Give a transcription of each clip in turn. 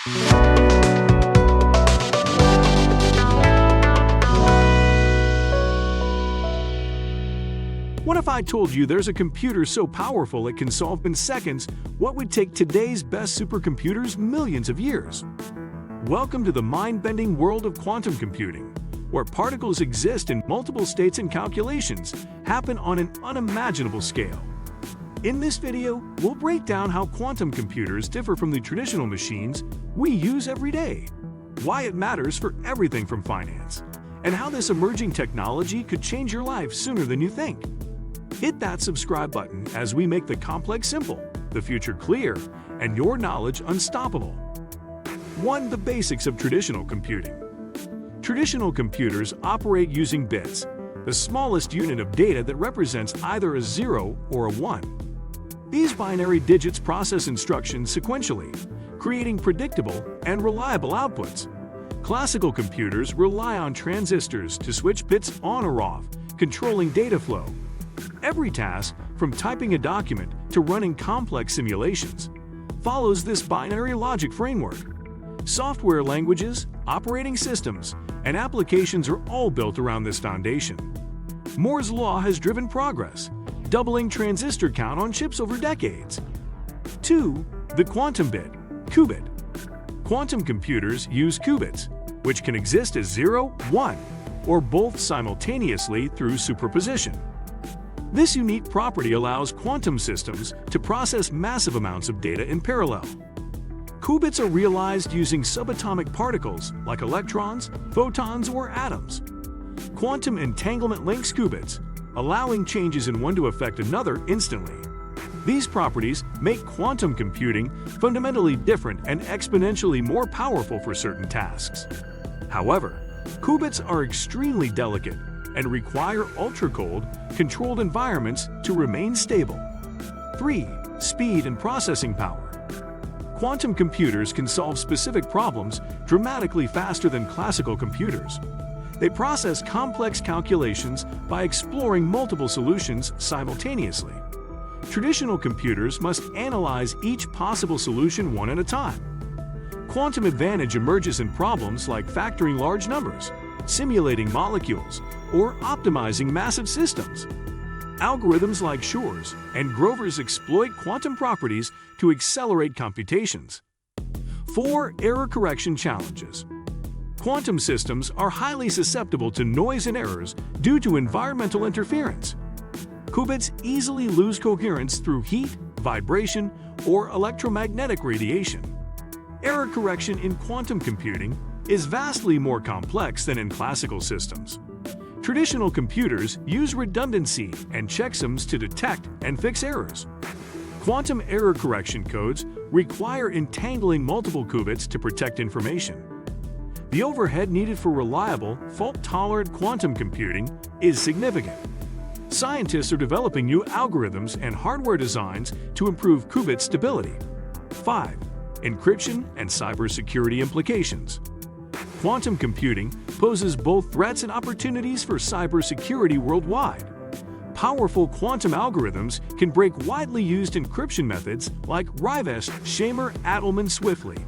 What if I told you there's a computer so powerful it can solve in seconds what would take today's best supercomputers millions of years? Welcome to the mind-bending world of quantum computing, where particles exist in multiple states and calculations happen on an unimaginable scale. In this video, we'll break down how quantum computers differ from the traditional machines we use every day, why it matters for everything from finance, and how this emerging technology could change your life sooner than you think. Hit that subscribe button as we make the complex simple, the future clear, and your knowledge unstoppable. 1. The basics of traditional computing. Traditional computers operate using bits, the smallest unit of data that represents either a 0 or a 1. These binary digits process instructions sequentially, creating predictable and reliable outputs. Classical computers rely on transistors to switch bits on or off, controlling data flow. Every task, from typing a document to running complex simulations, follows this binary logic framework. Software languages, operating systems, and applications are all built around this foundation. Moore's law has driven progress, doubling transistor count on chips over decades. 2. The quantum bit, qubit. Quantum computers use qubits, which can exist as 0, 1, or both simultaneously through superposition. This unique property allows quantum systems to process massive amounts of data in parallel. Qubits are realized using subatomic particles like electrons, photons, or atoms. Quantum entanglement links qubits, allowing changes in one to affect another instantly. These properties make quantum computing fundamentally different and exponentially more powerful for certain tasks. However, qubits are extremely delicate and require ultra-cold, controlled environments to remain stable. 3. Speed and processing power. Quantum computers can solve specific problems dramatically faster than classical computers. They process complex calculations by exploring multiple solutions simultaneously. Traditional computers must analyze each possible solution one at a time. Quantum advantage emerges in problems like factoring large numbers, simulating molecules, or optimizing massive systems. Algorithms like Shor's and Grover's exploit quantum properties to accelerate computations. 4. Error correction challenges. Quantum systems are highly susceptible to noise and errors due to environmental interference. Qubits easily lose coherence through heat, vibration, or electromagnetic radiation. Error correction in quantum computing is vastly more complex than in classical systems. Traditional computers use redundancy and checksums to detect and fix errors. Quantum error correction codes require entangling multiple qubits to protect information. The overhead needed for reliable, fault-tolerant quantum computing is significant. Scientists are developing new algorithms and hardware designs to improve qubit stability. 5. Encryption and cybersecurity implications. Quantum computing poses both threats and opportunities for cybersecurity worldwide. Powerful quantum algorithms can break widely used encryption methods like Rivest, Shamer, Adelman swiftly.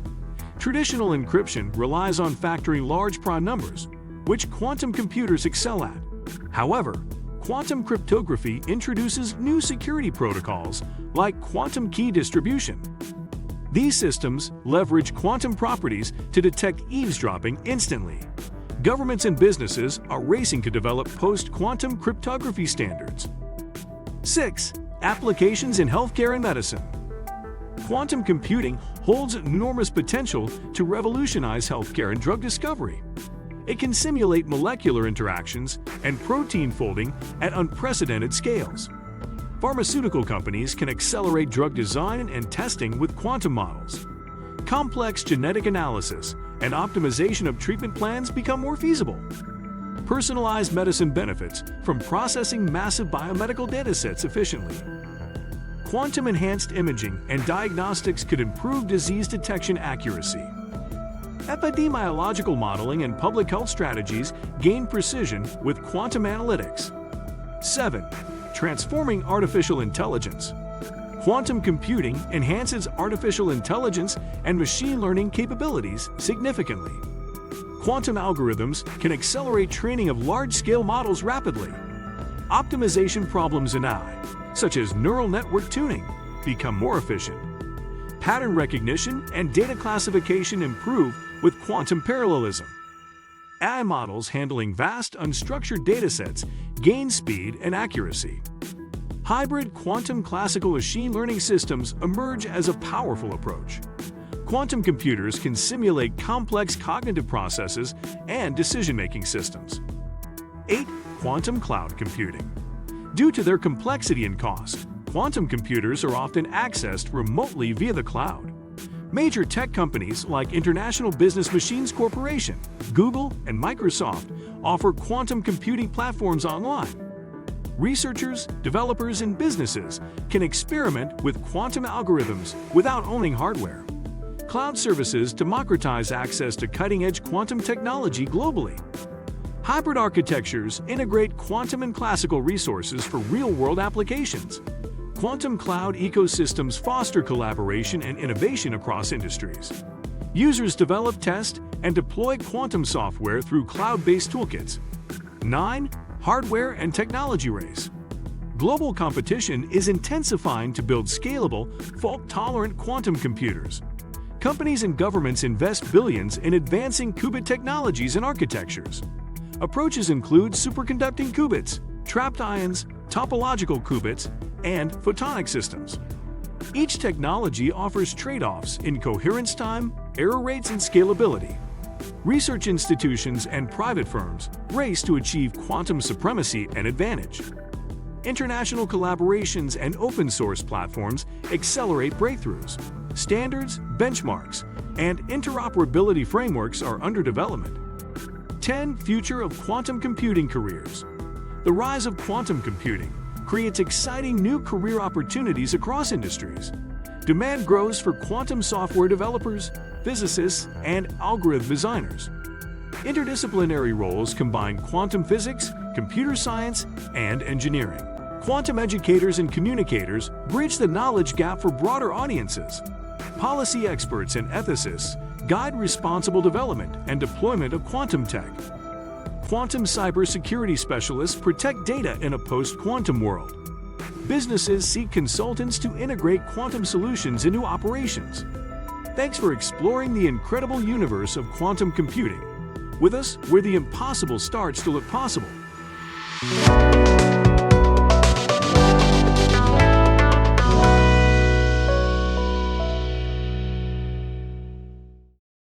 Traditional encryption relies on factoring large prime numbers, which quantum computers excel at. However, quantum cryptography introduces new security protocols like quantum key distribution. These systems leverage quantum properties to detect eavesdropping instantly. Governments and businesses are racing to develop post-quantum cryptography standards. 6. Applications in healthcare and medicine. Quantum computing holds enormous potential to revolutionize healthcare and drug discovery. It can simulate molecular interactions and protein folding at unprecedented scales. Pharmaceutical companies can accelerate drug design and testing with quantum models. Complex genetic analysis and optimization of treatment plans become more feasible. Personalized medicine benefits from processing massive biomedical datasets efficiently. Quantum-enhanced imaging and diagnostics could improve disease detection accuracy. Epidemiological modeling and public health strategies gain precision with quantum analytics. 7. Transforming artificial intelligence. Quantum computing enhances artificial intelligence and machine learning capabilities significantly. Quantum algorithms can accelerate training of large-scale models rapidly. Optimization problems in AI, such as neural network tuning, become more efficient. Pattern recognition and data classification improve with quantum parallelism. AI models handling vast unstructured datasets gain speed and accuracy. Hybrid quantum classical machine learning systems emerge as a powerful approach. Quantum computers can simulate complex cognitive processes and decision-making systems. 8. Quantum cloud computing. Due to their complexity and cost, quantum computers are often accessed remotely via the cloud. Major tech companies like International Business Machines Corporation, Google, and Microsoft offer quantum computing platforms online. Researchers, developers, and businesses can experiment with quantum algorithms without owning hardware. Cloud services democratize access to cutting-edge quantum technology globally. Hybrid architectures integrate quantum and classical resources for real-world applications. Quantum cloud ecosystems foster collaboration and innovation across industries. Users develop, test, and deploy quantum software through cloud-based toolkits. 9. Hardware and technology race. Global competition is intensifying to build scalable, fault-tolerant quantum computers. Companies and governments invest billions in advancing qubit technologies and architectures. Approaches include superconducting qubits, trapped ions, topological qubits, and photonic systems. Each technology offers trade-offs in coherence time, error rates, and scalability. Research institutions and private firms race to achieve quantum supremacy and advantage. International collaborations and open-source platforms accelerate breakthroughs. Standards, benchmarks, and interoperability frameworks are under development. 10. Future of quantum computing careers. The rise of quantum computing creates exciting new career opportunities across industries. Demand grows for quantum software developers, physicists, and algorithm designers. Interdisciplinary roles combine quantum physics, computer science, and engineering. Quantum educators and communicators bridge the knowledge gap for broader audiences. Policy experts and ethicists guide responsible development and deployment of quantum tech. Quantum cybersecurity specialists protect data in a post-quantum world. Businesses seek consultants to integrate quantum solutions into operations. Thanks for exploring the incredible universe of quantum computing. With us, where the impossible starts to look possible.